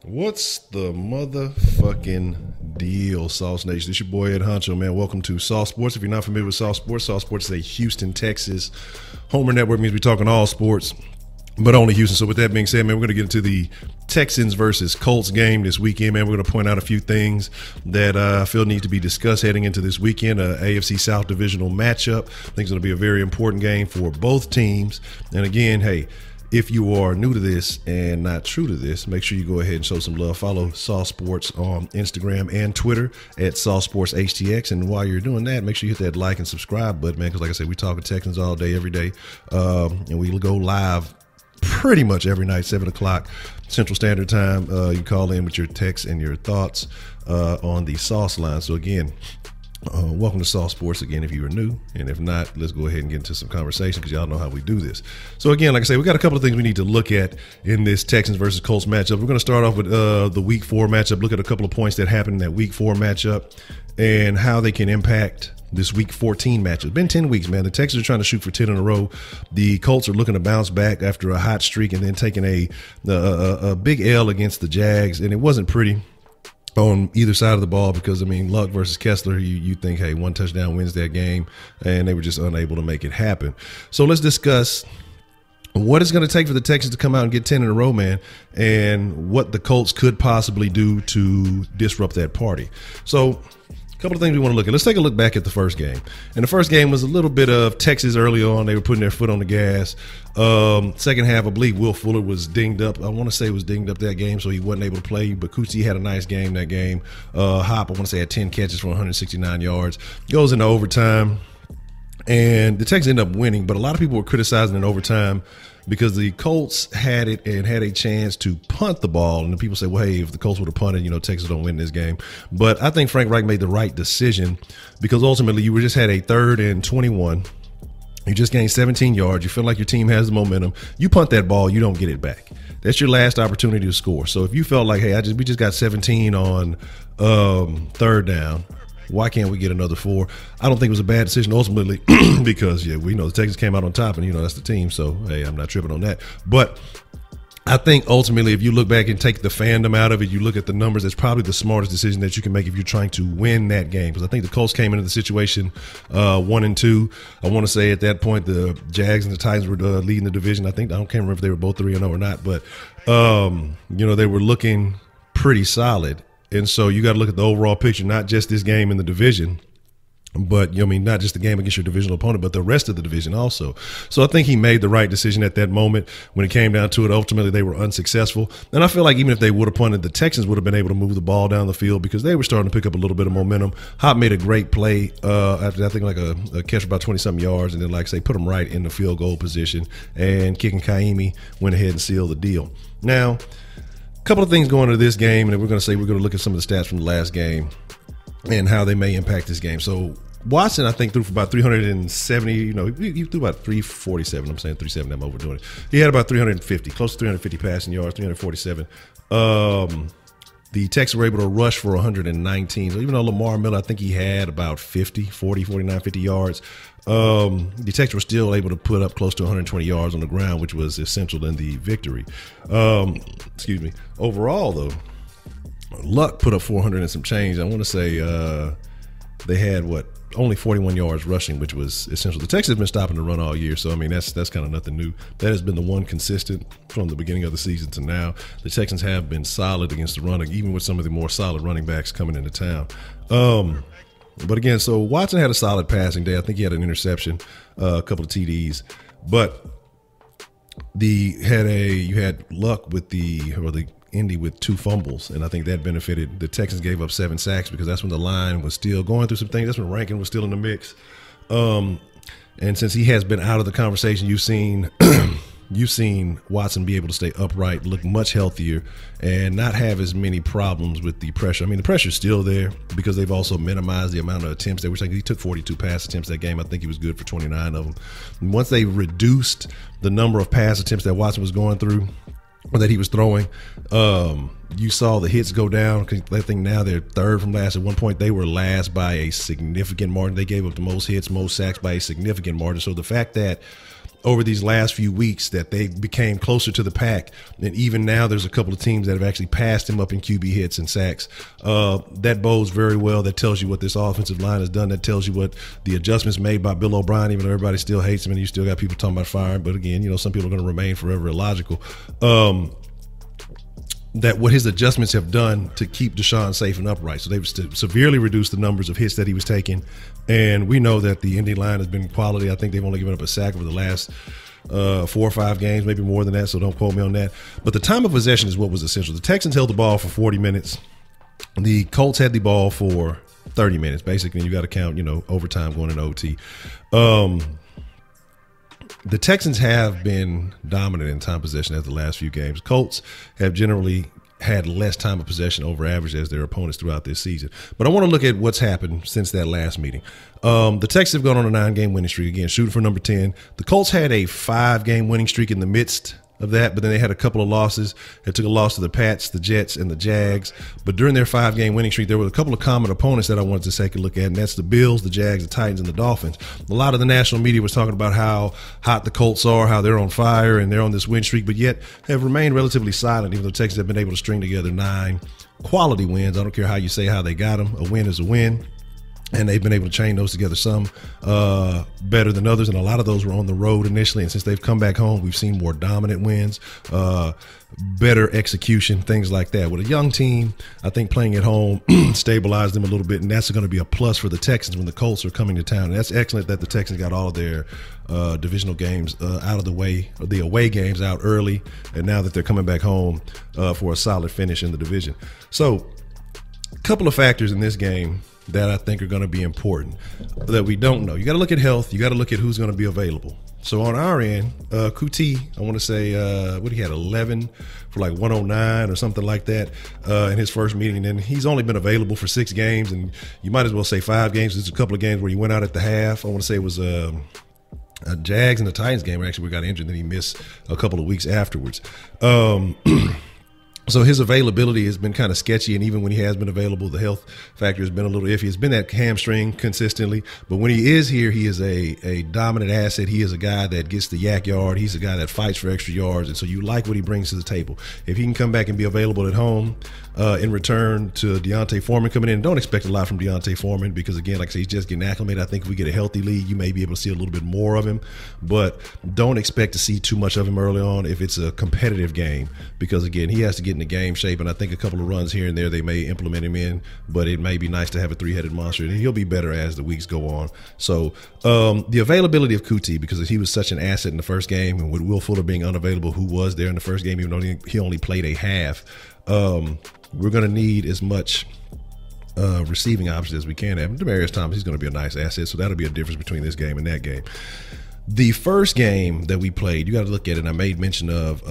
What's the motherfucking deal, Sauce Nation? This your boy Ed Honcho, man. Welcome to Sauce Sports. If you're not familiar with Sauce Sports is a Houston, Texas homer network. Means we're talking all sports, but only Houston. So with that being said, man, we're going to get into the Texans versus Colts game this weekend, man. We're going to point out a few things that I feel need to be discussed heading into this weekend, AFC South divisional matchup. I think it's going to be a very important game for both teams. And again, hey, if you are new to this and not true to this, make sure you go ahead and show some love. Follow Sauce Sports on Instagram and Twitter at Sauce Sports HTX. And while you're doing that, make sure you hit that like and subscribe button, man, because like I said, we talking Texans all day, every day. And we go live pretty much every night, 7 o'clock Central Standard Time. You call in with your texts and your thoughts on the Sauce line. So again, welcome to Sauce Sports again if you are new, and if not, let's go ahead and get into some conversation because y'all know how we do this. So again, like I say, we got a couple of things we need to look at in this Texans versus Colts matchup. We're going to start off with the Week 4 matchup, look at a couple of points that happened in that Week 4 matchup and how they can impact this Week 14 matchup. It's been 10 weeks, man. The Texans are trying to shoot for 10 in a row. The Colts are looking to bounce back after a hot streak and then taking a big L against the Jags, and it wasn't pretty on either side of the ball because, I mean, Luck versus Kessler, you think, hey, one touchdown wins that game, and they were just unable to make it happen. So let's discuss what it's going to take for the Texans to come out and get 10 in a row, man, and what the Colts could possibly do to disrupt that party. So a couple of things we want to look at. Let's take a look back at the first game. And the first game was a little bit of Texas early on. They were putting their foot on the gas. Second half, I believe Will Fuller was dinged up. I want to say was dinged up that game, so he wasn't able to play. But Coutee had a nice game that game. Hop, I want to say, had 10 catches for 169 yards. Goes into overtime. And the Texans end up winning. But a lot of people were criticizing in overtime because the Colts had it and had a chance to punt the ball. And the people say, well, hey, if the Colts would have punted, Texas don't win this game. But I think Frank Reich made the right decision because ultimately you just had a 3rd and 21. You just gained 17 yards. You feel like your team has the momentum. You punt that ball, you don't get it back. That's your last opportunity to score. So if you felt like, hey, we just got 17 on 3rd down, why can't we get another 4? I don't think it was a bad decision ultimately because, we know the Texans came out on top and, that's the team. So, hey, I'm not tripping on that. But I think ultimately if you look back and take the fandom out of it, you look at the numbers, that's probably the smartest decision that you can make if you're trying to win that game. Because I think the Colts came into the situation 1-2. I want to say at that point the Jags and the Titans were leading the division. I can't remember if they were both 3-0 or not. But, they were looking pretty solid. And so you got to look at the overall picture, not just this game in the division, but, not just the game against your divisional opponent, but the rest of the division also. So I think he made the right decision at that moment. When it came down to it, ultimately they were unsuccessful. And I feel like even if they would have punted, the Texans would have been able to move the ball down the field because they were starting to pick up a little bit of momentum. Hop made a great play after, I think, like a catch for about 20-something yards, and then, like I say, put them right in the field goal position, and ckin went ahead and sealed the deal. Now, couple of things going into this game, and we're going to look at some of the stats from the last game and how they may impact this game. So Watson, I think, threw for about 370. He threw about 347. I'm saying 370. I'm overdoing it. He had about 350, close to 350 passing yards, 347. The Texans were able to rush for 119. So even though Lamar Miller, I think he had about 50 yards, the Texans were still able to put up close to 120 yards on the ground, which was essential in the victory. Overall, though, Luck put up 400 and some change. I want to say they had, only 41 yards rushing, which was essential. The Texans have been stopping the run all year, so, I mean, that's kind of nothing new. That has been the one consistent from the beginning of the season to now. The Texans have been solid against the run, even with some of the more solid running backs coming into town. But again, so Watson had a solid passing day. I think he had an interception, a couple of TDs. But you had Luck with the Indy with 2 fumbles, and I think that benefited. The Texans gave up 7 sacks because that's when the line was still going through some things. That's when Rankin was still in the mix. And since he has been out of the conversation, you've seen Watson be able to stay upright, look much healthier, and not have as many problems with the pressure. I mean, the pressure's still there because they've also minimized the amount of attempts they were taking. He took 42 pass attempts that game. I think he was good for 29 of them. And once they reduced the number of pass attempts that Watson was going through, or that he was throwing, you saw the hits go down. I think now they're 3rd from last. At one point, they were last by a significant margin. They gave up the most hits, most sacks by a significant margin. So the fact that over these last few weeks that they became closer to the pack. And even now there's a couple of teams that have actually passed him up in QB hits and sacks. That bodes very well. That tells you what this offensive line has done. That tells you what the adjustments made by Bill O'Brien, even though everybody still hates him and you still got people talking about firing. But again, you know, some people are going to remain forever illogical. That what his adjustments have done to keep Deshaun safe and upright. So they've severely reduced the numbers of hits that he was taking. And we know that the Indy line has been quality. I think they've only given up a sack over the last 4 or 5 games, maybe more than that, so don't quote me on that. But the time of possession is what was essential. The Texans held the ball for 40 minutes. The Colts had the ball for 30 minutes. Basically, you got to count, you know, overtime going in OT. The Texans have been dominant in time possession at the last few games. Colts have generally had less time of possession over average as their opponents throughout this season. But I want to look at what's happened since that last meeting. The Texans have gone on a 9-game winning streak, again, shooting for number 10. The Colts had a 5-game winning streak in the midst of that, but then they had a couple of losses. They took a loss to the Pats, the Jets, and the Jags. But during their 5-game winning streak, there were a couple of common opponents that I wanted to take a look at, and that's the Bills, the Jags, the Titans, and the Dolphins. A lot of the national media was talking about how hot the Colts are, how they're on fire, and they're on this win streak, but yet have remained relatively silent, even though the Texans have been able to string together 9 quality wins. I don't care how you say how they got them. A win is a win. And they've been able to chain those together, some better than others. And a lot of those were on the road initially. And since they've come back home, we've seen more dominant wins, better execution, things like that. With a young team, I think playing at home stabilized them a little bit. And that's going to be a plus for the Texans when the Colts are coming to town. And that's excellent that the Texans got all of their divisional games out of the way, or the away games out early. And now that they're coming back home for a solid finish in the division. So a couple of factors in this game that I think are going to be important that we don't know. You got to look at health. You got to look at who's going to be available. So on our end, QT, I want to say, what he had 11 for like 109 or something like that in his first meeting. And he's only been available for 6 games, and you might as well say 5 games. There's a couple of games where he went out at the half. I want to say it was a Jags and the Titans game where actually we got injured, and then he missed a couple of weeks afterwards. So his availability has been kind of sketchy, and even when he has been available, the health factor has been a little iffy. It's been that hamstring consistently, but when he is here, he is a dominant asset. He is a guy that gets the yak yard. He's a guy that fights for extra yards, and so you like what he brings to the table. If he can come back and be available at home in return to Deontay Foreman coming in, don't expect a lot from Deontay Foreman because, again, like I say, he's just getting acclimated. I think if we get a healthy lead, you may be able to see a little bit more of him, but don't expect to see too much of him early on if it's a competitive game because, again, he has to get in the game shape, and I think a couple of runs here and there they may implement him in, but it may be nice to have a 3-headed monster, and he'll be better as the weeks go on. So the availability of Kuti, because he was such an asset in the first game, and with Will Fuller being unavailable, who was there in the first game, even though he only played a half, we're going to need as much receiving options as we can have. Demaryius Thomas, he's going to be a nice asset, so that'll be a difference between this game and that game. The first game that we played, you got to look at it, and I made mention of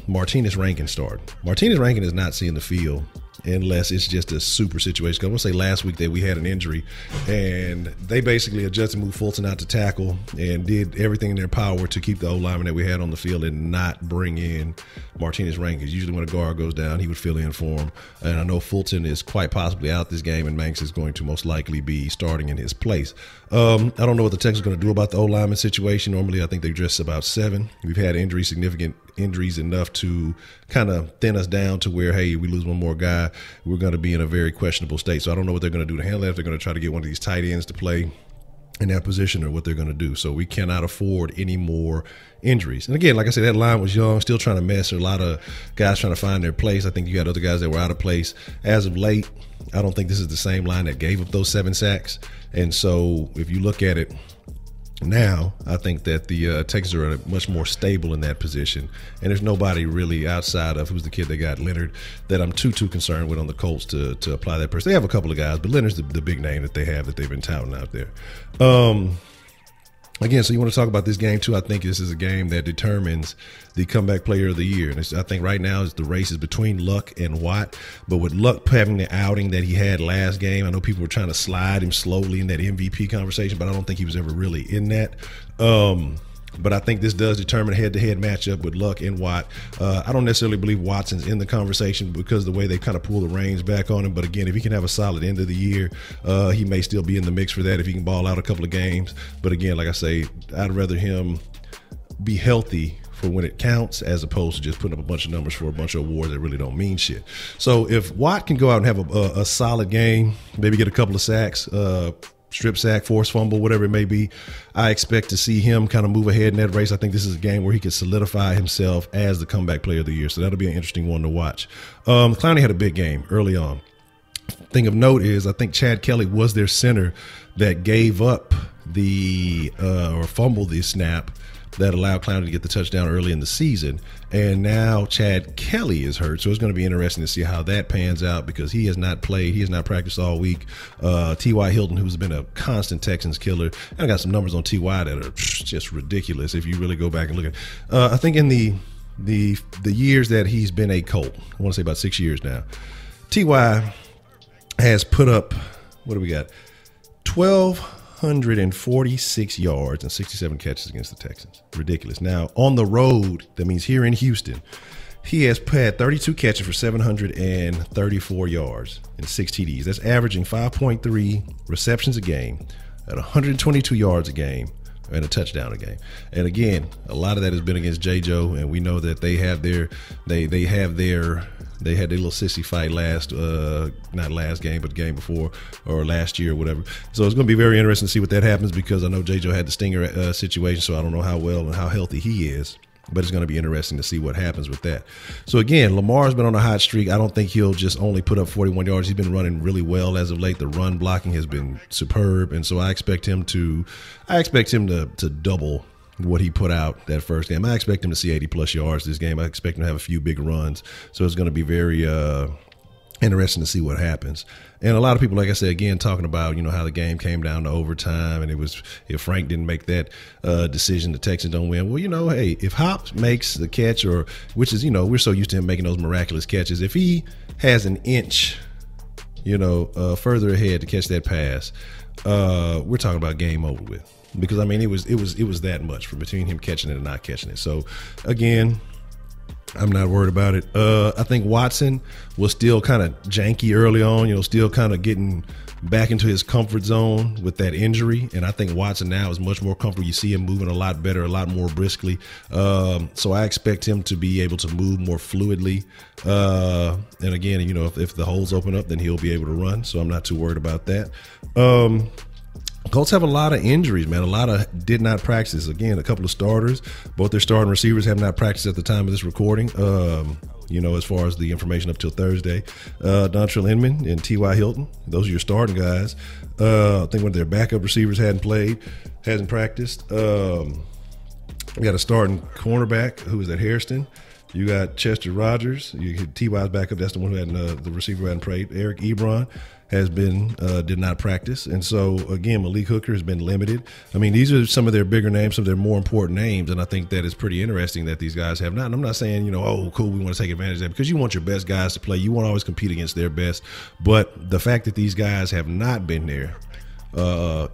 Martinez Rankin start. Martinez Rankin is not seeing the field unless it's just a super situation. I want to say last week that we had an injury, and they basically adjusted, moved Fulton out to tackle, and did everything in their power to keep the O-lineman that we had on the field and not bring in Martinez Rankin. Usually when a guard goes down, he would fill in for him. And I know Fulton is quite possibly out this game, and Manx is going to most likely be starting in his place. I don't know what the Texans are going to do about the O-lineman situation. Normally, I think they dress about 7. We've had significant injuries enough to kind of thin us down to where, hey, we lose one more guy, we're going to be in a very questionable state. So I don't know what they're going to do to handle that. If they're going to try to get one of these tight ends to play in that position or what they're going to do. So we cannot afford any more injuries. And again, like I said, that line was young, still trying to mess. There are a lot of guys trying to find their place. I think you got other guys that were out of place. As of late, I don't think this is the same line that gave up those 7 sacks. And so if you look at it now, I think that the Texans are much more stable in that position. And there's nobody really outside of who's the kid they got, Leonard, that I'm too concerned with on the Colts to apply that person. They have a couple of guys, but Leonard's the big name that they have that they've been touting out there. Again, so you want to talk about this game too. I think this is a game that determines the comeback player of the year. And I think right now the race is between Luck and Watt. But with Luck having the outing that he had last game, I know people were trying to slide him slowly in that MVP conversation, but I don't think he was ever really in that. But I think this does determine a head-to-head matchup with Luck and Watt. I don't necessarily believe Watson's in the conversation because of the way they kind of pull the reins back on him. But again, if he can have a solid end of the year, he may still be in the mix for that if he can ball out a couple of games. But again, like I say, I'd rather him be healthy for when it counts, as opposed to just putting up a bunch of numbers for a bunch of awards that really don't mean shit. So if Watt can go out and have a solid game, maybe get a couple of sacks, strip sack, forced fumble, whatever it may be, I expect to see him kind of move ahead in that race. I think this is a game where he could solidify himself as the comeback player of the year. So that'll be an interesting one to watch. Clowney had a big game early on. Thing of note is I think Chad Kelly was their center that gave up or fumbled the snap that allowed Clowney to get the touchdown early in the season. And now Chad Kelly is hurt. So it's going to be interesting to see how that pans out, because he has not played. He has not practiced all week. T.Y. Hilton, who's been a constant Texans killer. And I got some numbers on T.Y. that are just ridiculous if you really go back and look at it. I think in the years that he's been a Colt, I want to say about 6 years now, T.Y. has put up, what do we got? 1,246 yards and 67 catches against the Texans. Ridiculous. Now, on the road, that means here in Houston, he has had 32 catches for 734 yards and 6 TDs. That's averaging 5.3 receptions a game at 122 yards a game and a touchdown a game. And again, a lot of that has been against J-Joe, and we know that they had their little sissy fight not last game, but the game before, or last year or whatever. So it's going to be very interesting to see what that happens, because I know J-Joe had the stinger situation, so I don't know how well and how healthy he is. But it's going to be interesting to see what happens with that. So again, Lamar's been on a hot streak. I don't think he'll just only put up 41 yards. He's been running really well as of late. The run blocking has been superb, and so I expect him to double what he put out that first game. I expect him to see 80-plus yards this game. I expect him to have a few big runs. So it's going to be very interesting to see what happens. And a lot of people, like I said, again, talking about, how the game came down to overtime, and it was, if Frank didn't make that decision, the Texans don't win. Well, hey, if Hop makes the catch, or which is, we're so used to him making those miraculous catches, if he has an inch, further ahead to catch that pass, we're talking about game over with. Because it was that much from between him catching it and not catching it. So again, I'm not worried about it. I think Watson was still kind of janky early on, still kind of getting back into his comfort zone with that injury. And I think Watson now is much more comfortable. You see him moving a lot better, a lot more briskly. So I expect him to be able to move more fluidly. And again, if the holes open up, then he'll be able to run. So I'm not too worried about that. Colts have a lot of injuries, man. A lot of did not practice. Again, a couple of starters. Both their starting receivers have not practiced at the time of this recording. As far as the information up till Thursday. Dontrell Inman and T.Y. Hilton. Those are your starting guys. I think one of their backup receivers hasn't practiced. You got a starting cornerback who is at Hairston. You got Chester Rogers. T.Y.'s backup. That's the one who hadn't, the receiver who hadn't played. Eric Ebron did not practice. And so, again, Malik Hooker has been limited. These are some of their bigger names, some of their more important names, and I think that is pretty interesting that these guys have not. And I'm not saying, oh, cool, we want to take advantage of that, because you want your best guys to play. You want to always compete against their best. But the fact that these guys have not been there,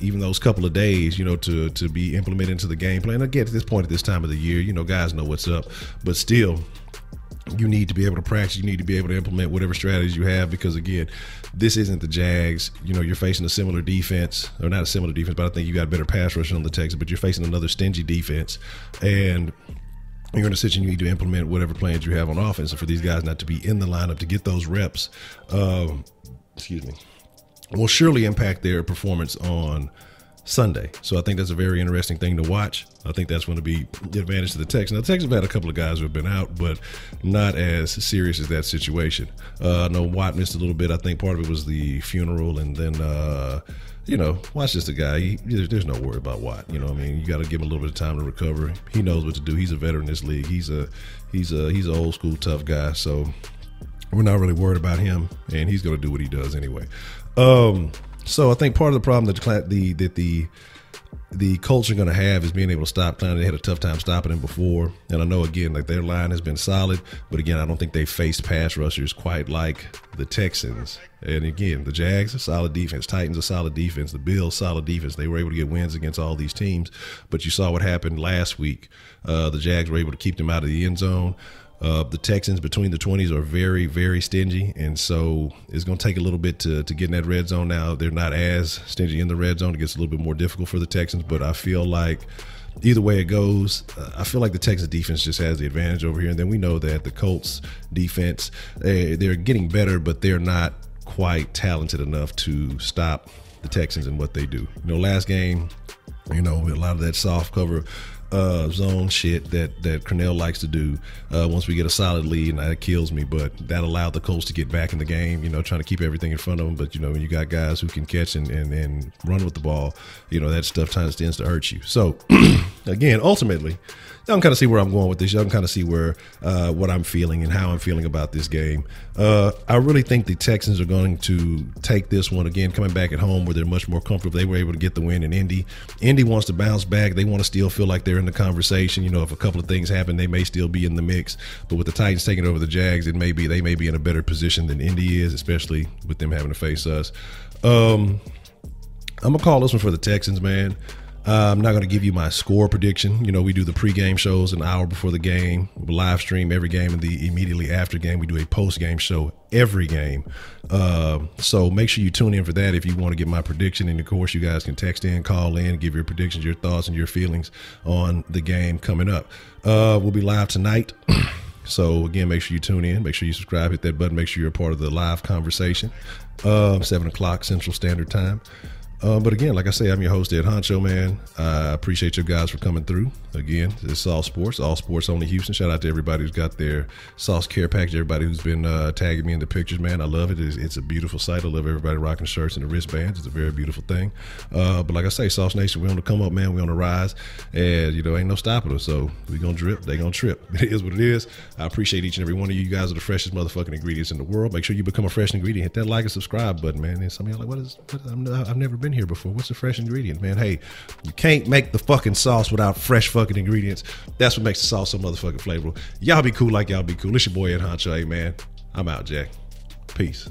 even those couple of days, to be implemented into the game plan. Again, at this point, at this time of the year, guys know what's up. But still, you need to be able to practice. You need to be able to implement whatever strategies you have, because, again, this isn't the Jags. You're facing a similar defense, or not a similar defense, but I think you got better pass rush on the Texans, but you're facing another stingy defense. And you're in a situation you need to implement whatever plans you have on offense. And for these guys not to be in the lineup to get those reps, will surely impact their performance on Sunday. So I think that's a very interesting thing to watch. I think that's going to be the advantage to the Texans. Now, the Texans have had a couple of guys who have been out, but not as serious as that situation. I know Watt missed a little bit. I think part of it was the funeral, and then, Watt's just a guy. There's no worry about Watt. You got to give him a little bit of time to recover. He knows what to do. He's a veteran in this league. He's an old school tough guy. So we're not really worried about him, and he's going to do what he does anyway. So I think part of the problem that the Colts are going to have is being able to stop Clowney. They had a tough time stopping him before. And I know, again, their line has been solid. But, again, I don't think they faced pass rushers quite like the Texans. And, again, the Jags, a solid defense. Titans, a solid defense. The Bills, solid defense. They were able to get wins against all these teams. But you saw what happened last week. The Jags were able to keep them out of the end zone. The Texans between the 20s are very, very stingy, and so it's going to take a little bit to get in that red zone. Now, they're not as stingy in the red zone. It gets a little bit more difficult for the Texans, but I feel like either way it goes, I feel like the Texans defense just has the advantage over here. And then we know that the Colts defense, they're getting better, but they're not quite talented enough to stop the Texans and what they do. Last game, a lot of that soft cover zone shit that Cornell likes to do once we get a solid lead, and that kills me. But that allowed the Colts to get back in the game, trying to keep everything in front of them. But when you got guys who can catch and run with the ball, that stuff tends to hurt you. So again, ultimately, y'all can kind of see where I'm going with this. Y'all can kind of see where what I'm feeling and how I'm feeling about this game. I really think the Texans are going to take this one again, coming back at home where they're much more comfortable. They were able to get the win in Indy. Indy wants to bounce back. They want to still feel like they're in the conversation. If a couple of things happen, they may still be in the mix. But with the Titans taking over the Jags, they may be in a better position than Indy is, especially with them having to face us. I'm gonna call this one for the Texans, man. I'm not going to give you my score prediction. We do the pregame shows an hour before the game. We live stream every game, and immediately after game, we do a post-game show every game. So make sure you tune in for that if you want to get my prediction. And, of course, you guys can text in, call in, give your predictions, your thoughts, and your feelings on the game coming up. We'll be live tonight. So, again, make sure you tune in. Make sure you subscribe, hit that button. Make sure you're a part of the live conversation. 7 o'clock Central Standard Time. But again, like I say, I'm your host, Ed Honcho, man. I appreciate you guys for coming through. Again, this is All Sports Only Houston. Shout out to everybody who's got their Sauce Care package, everybody who's been tagging me in the pictures, man. I love it. It's a beautiful sight. I love everybody rocking shirts and the wristbands. It's a very beautiful thing. But like I say, Sauce Nation, we're on the come up, man. We're on the rise. And, ain't no stopping us. So we're going to drip. They're going to trip. It is what it is. I appreciate each and every one of you. You guys are the freshest motherfucking ingredients in the world. Make sure you become a fresh ingredient. Hit that like and subscribe button, man. And some of y'all like, I've never been here before. What's the fresh ingredient, man? Hey, you can't make the fucking sauce without fresh fucking ingredients. That's what makes the sauce so motherfucking flavorful. Y'all be cool like y'all be cool. It's your boy Ed Honcho. Hey, man, I'm out, Jack. Peace.